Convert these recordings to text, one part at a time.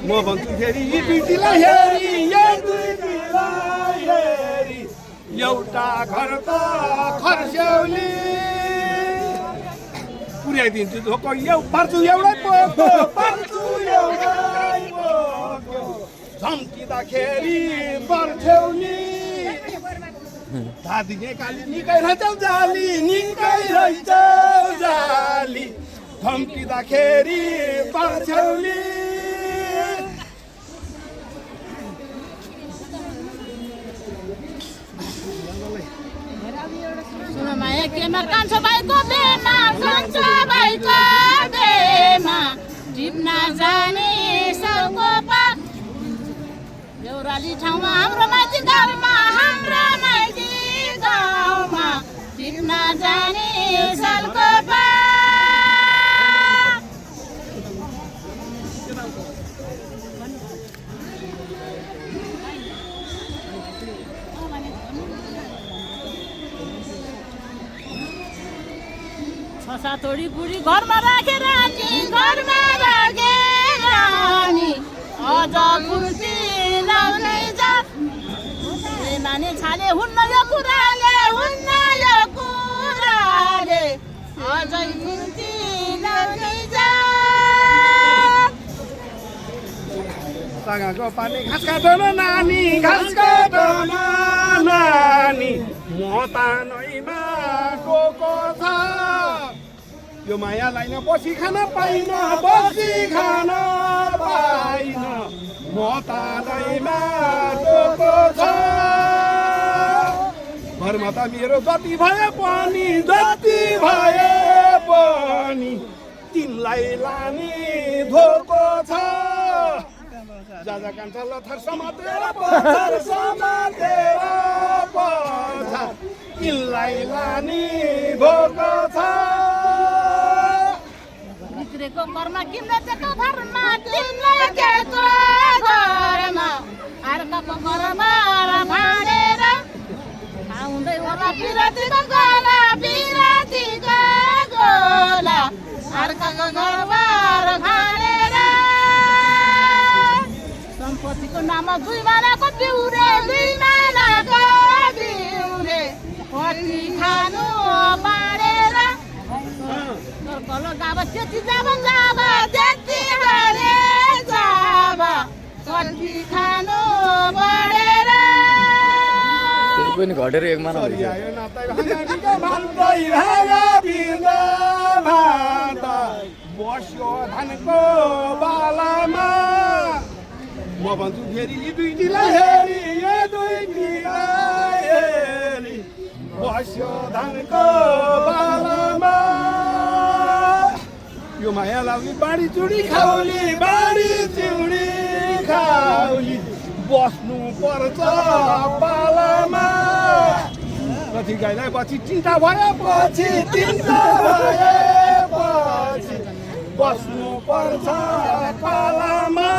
म भन्छु फेरि यी दुईटीलाई हेरी यी दुईटीलाई हेरी एउटा घर त खर्स्याउली पुर्याइदिन्छु धोको पर्छु एउटै पोको पर्छु एउटै पोको झम्किँदाखेरि बर्थ्यौली दादी काली निकै रहेछौ जाली निकै रहेछौ जाली धम्किँदाखेरि बर्थ्यौली माया केमा कान्छो भाइको बेमा कान्छो भाइको बेमा टिप्न जाने सबको पाप देउराली ठाउँमा हाम्रो माइती गाउँमा टिप्न जाने सबको पाप सातोडी बुढी घरमा राखेर घरमा राखेर अझ कुर्ती लाउने जात माने छाले हुन्न यो कुराले अझै कुर्ती लाउने जात सँगको पानी घाँस काटन नानी घाँस काटन नानी म तानैमा गएको छ यो मायालाई न बसी खान पाइन म तानैमा गएको छ घरमा त मेरो जति भए पनि तिमीलाई लाने धोको छ जाजा कान्छा लथर समातेर तिमीलाई लाने धोको छ बिग्रेको कर्मा किम्ले दिएको घरमा तिमीलाई दिएको घरमा अर्काको घरमा भाँडेर आउँदै होला पिरातीको गोला अर्काको घरमा भाँडेर सम्पत्तिको नाममा दुई मानाको बिउरे कति खानु बाँडेर कलो जाब त्यति जाब त्यति गरे जाब कति खानु बढेर पनि घटेर एक माना बस्यो धानको बालामा म भन्छु फेरि यी दुईटीलाई हेरी बस्यो धानको बालामा यो माया लाउने बाढी चुडी खाउली बस्नु पर्छ पालामा कति गाईलाई पछि चिन्ता भएपछि बस्नु पर्छ पालामा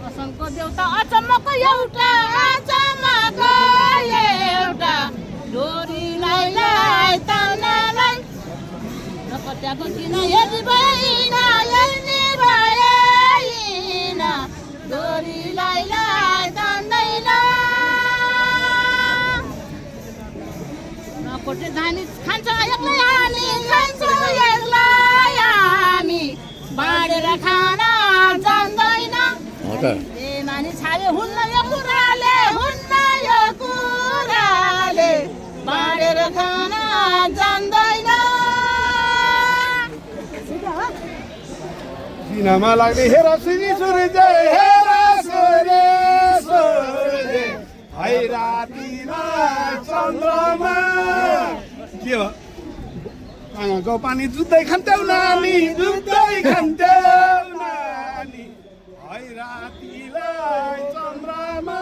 असलको देउता अचम्मको एउटा डोरीलाई ताउनालाई रकट्याको किन यदि भएन डोरीलाई तान्दैन नकोटे धानी खान्छ एक्लै हामी बाँडेर खान जान्दैन मानि छाले हुन्न यो कुराले बाँडेर खान जान्दैन सिनामा लाग्ने हेर सूर्य है रातिमा चन्द्रमा के हो आँगाको पानी जुत्दै खान्थ्यौ नानी है रातिलाई चन्द्रमा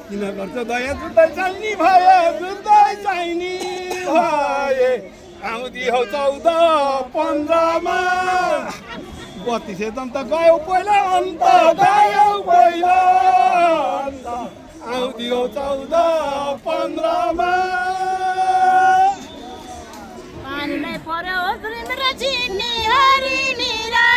किन गर्छ दया जुत्दै चाहिने भए आउँदी हौ 14-15मा 32 दम त गयो पहिला अन्त आउँदी हौ 14-15मा पानी नै पर्यो हरि मेरा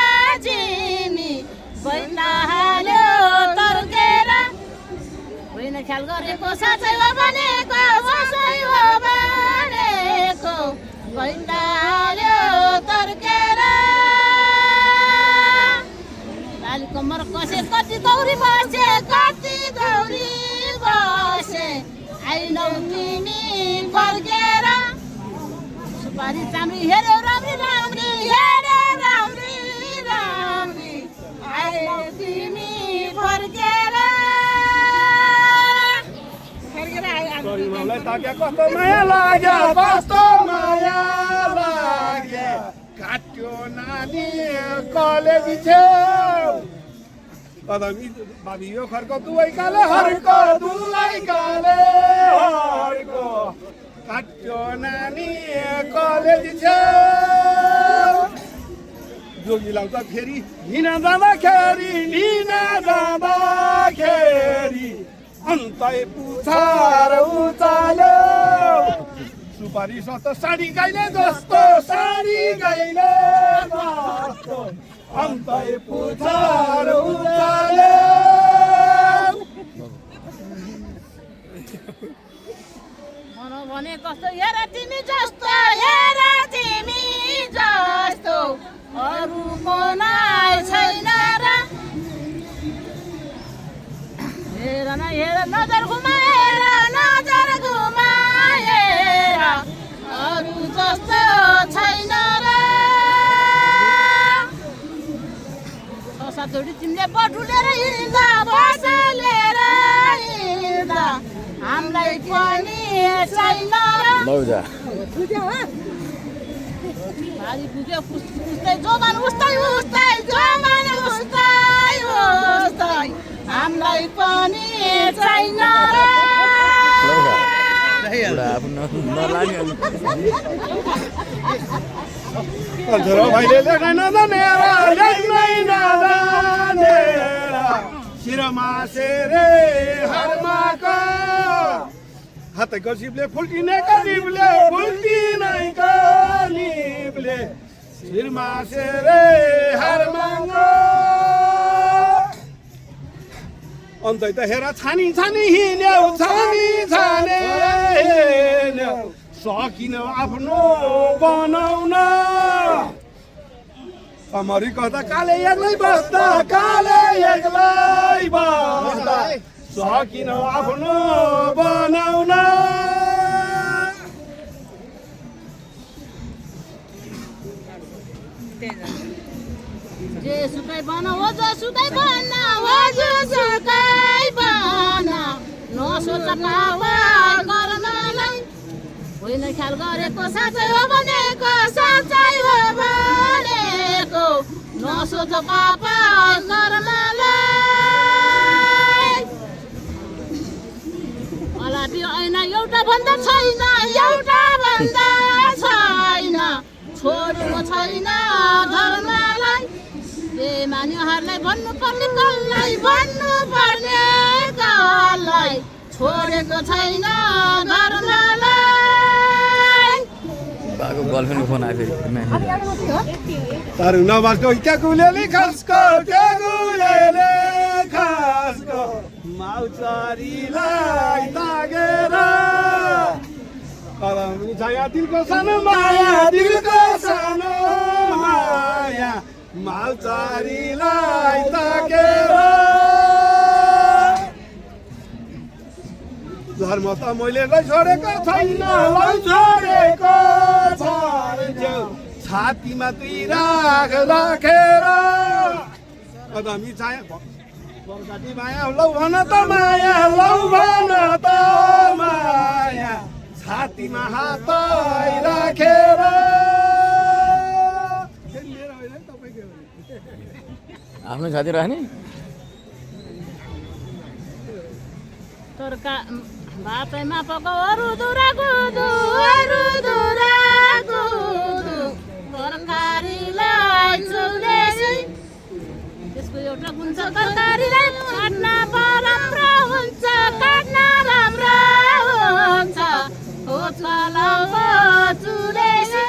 ख्याल गरेको साँच्चै हो भनेको बसै हो भनेको कैलाल्यो तर्केर लाली कम्मर कसे कति दौरी बसे आइनौ तिमी फर्केर सुपारी चाम्री हेऱ्यौ राम्री आइनौ तिमी फर्केर गरिमालाई ताक्या कस्तो माया लाग्यो काट्यो नानी कलेज छेउ कदमी बाबी यो खर्को दुवै काले हर्को काट्यो नानी कलेज छेउ जोगी लाउँछ फेरि लिन जाँदाखेरि अन्तै पुछार उचाल्यो सुपारी सस्तो साडी गाइले जस्तो अन्तै पुछार उचाल्यो भनौ भने कस्तो हेर तिमी जस्तो अरूको नाइ छैन र हेर न हेर नजर घुमाएर अरू जस्तो छैन र सातवटी तिमीले बटुलेर हिँड्दा बसलेर हिँड्दा हामीलाई पनि छैन भारी पुग्यो उस्तै जोमान उस्तै हामीलाई पनि छैन भाइले लेख्नै नजानेर शिरमा सेरे हर्माको हातैको सिपले फुल्किनेको निपले शिरमा सेरे हर्माको अन्तै त हेर छानी हिँड्यौ सकिन आफ्नो बनाउन कमरी कता काले एक्लै बस्दा सकिन आफ्नो बनाउन जे सुकै बना हो जोसुकै बना नसोच पावा गर्नलाई होइन ख्याल गरेको साँच्चै हो भनेको नसोच पापा गर्नलाई अलापी ऐना एउटा भन्दा छैन छोड्नु छैन धर्मलाई मानिहरूलाई भन्नुपर्ने कसलाई छोडेको छैन धर्मलाई बाको गर्लफ्रेन्डको फोन आयो फेरि तारु नबासको क्याकुलेले खासको माउचारीलाई तागेर कदमी छाया दिलको सानो माया माउचारीलाई तागेर धर्म त मैले छोडेको छैन छातीमा दुई राखेर कदमी छाया बर्खाटी माया लौ भन त माया छातीमा हात राखेर आफ्नो छाती राख्ने तोरका बाटैमा पकाउ अरू दुरा तरकारीलाई चुलेसी त्यसको एउटा गुन्छ तरकारीलाई काट्न राम्रो हुन्छ खोज्लाको चुलेसी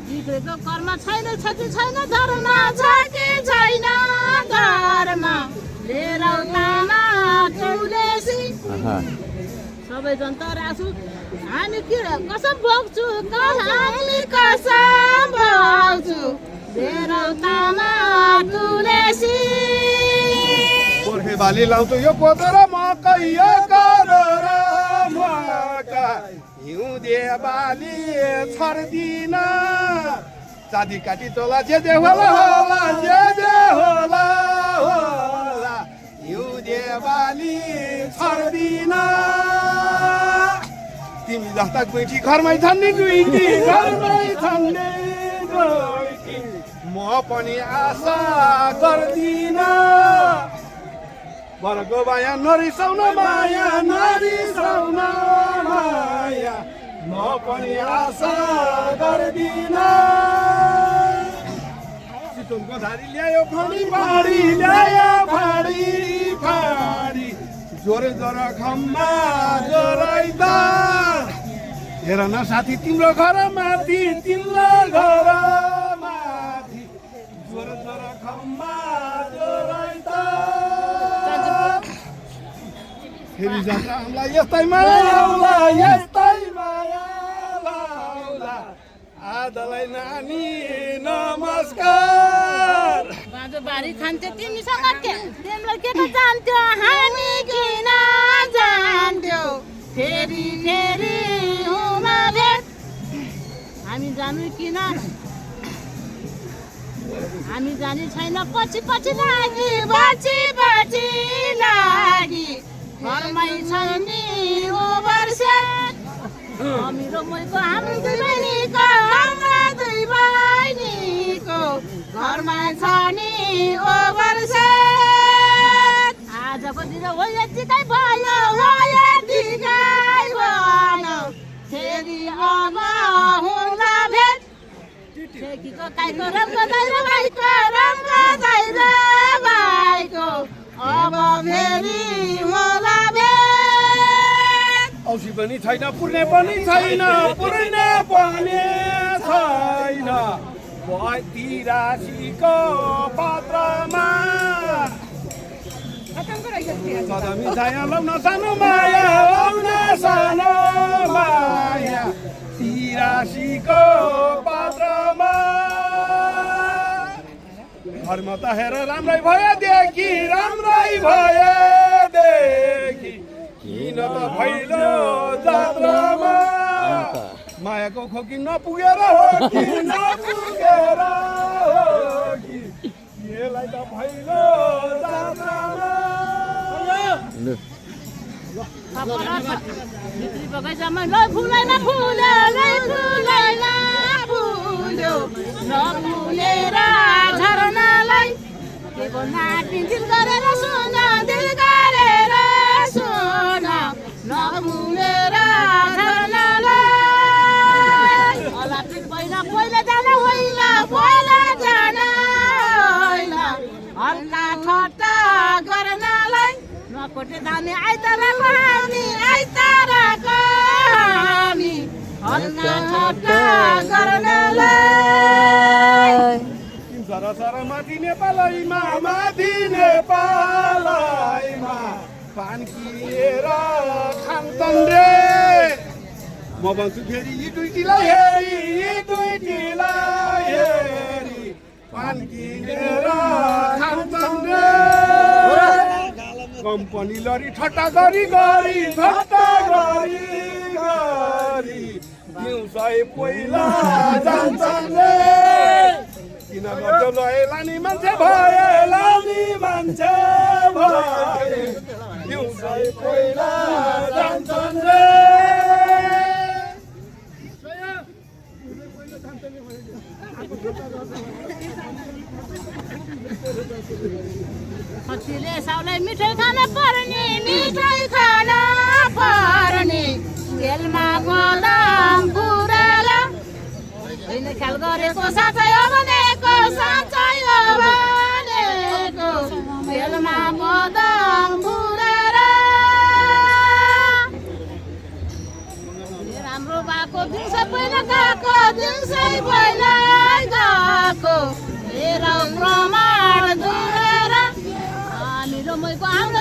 बिग्रेको कर्म छैन क्षति छैन धर्म छ कि छैन धर्म लिएर तामा तुलेसी आहा। सबै जनता राख्छु हामी के कसम भोग्छु हामी कसम भोग्छु लिएर तामा तुलेसी गोर्खे बाली लाउँछु यो कोदो र मकै यो कोदो र मकै हिउँदे बाली छर्दिन चाँदी काटी तोला जे होला होला जे होला होला हिउँदे बाली छर्दिन तिमी जस्ता गुइठी घरमै छन् नि गुइठी घरमै छन् नि गुइठी म पनि आशा गर्दिन बरको माया नरिसाउन माया नरिसाउन माया म पनि आशा गर्दिन चितवनको धारी ल्यायो फाडी फाडी ल्यायो फाडी फाडी जोरे जोर खम्मा जोराइदा हेर न साथी तिम्रो घर माथि तिम्रो घर माथि जोर जोर खम्मा जोराइदा फेरि जान्छ हामीलाई यस्तै माया आउला यस्तै माया लाउला आजलाई नानी नमस्कार बाँझो बारी खान्थ्यो तिमीसँग के तिमीलाई के जान्थ्यो हामी किन जान्थ्यो फेरि फेरि हुमा भेट हामी जानु किन हामी जाने छैन पछि पछि लागि घरमै छ नि ओभरसेट मेरो मैको हाम्रो दुई बहिनीको घरमा छ नि ओभरसेट आजको दिन हो यतिकै भयो फेरि अब हुँला भेट ठेकीको काईको रमको दाइरो भाइको अब फेरि होला भेट औसी पनि छैन पुर्ने पनि छैन तिरासीको पात्रमा सदा मिठाया लाउन सानो माया तिरासीको पात्रमा घरमा त हेर राम्रै भयो देखि किन त भैलो जात्रामा मायाको खोकी नपुगेर हो कि यसलाई त भैलो जात्रामा भित्री बगैँचामा लै फुलैमा फुल्यो नफुलेर झरनालाई के भन्दा दिल गरेर सुन नफुलेर झरनालाई अलापित पहिला जान हल्का ठट्टा गर्नलाई नकोटे जाने आइतराको हामी हल्का ठट्टा गर्नलाई सरसर माथि नेपालैमा पान किएर खान्छन् रे म भन्छु फेरि यी दुईटीलाई हेरी पान किनेर खान्छन् रे कम्पनी लरी ठट्टा गरी दिउँसै पहिला जान्छन् रे किन गर्छौ लाने मान्छे भए दिउँसै पहिला जान्छन् रे कतिले साउलाई मिठाई खान पर्ने तेलमा बदाम पुरेर होइन ख्याल गरेको साँच्चै हो भनेको तेलमा बदाम पुरेर राम्रो भएको दिउँसै पहिला गएको हेर प्रमाण दुरेर मेरो भनेको हाम्रो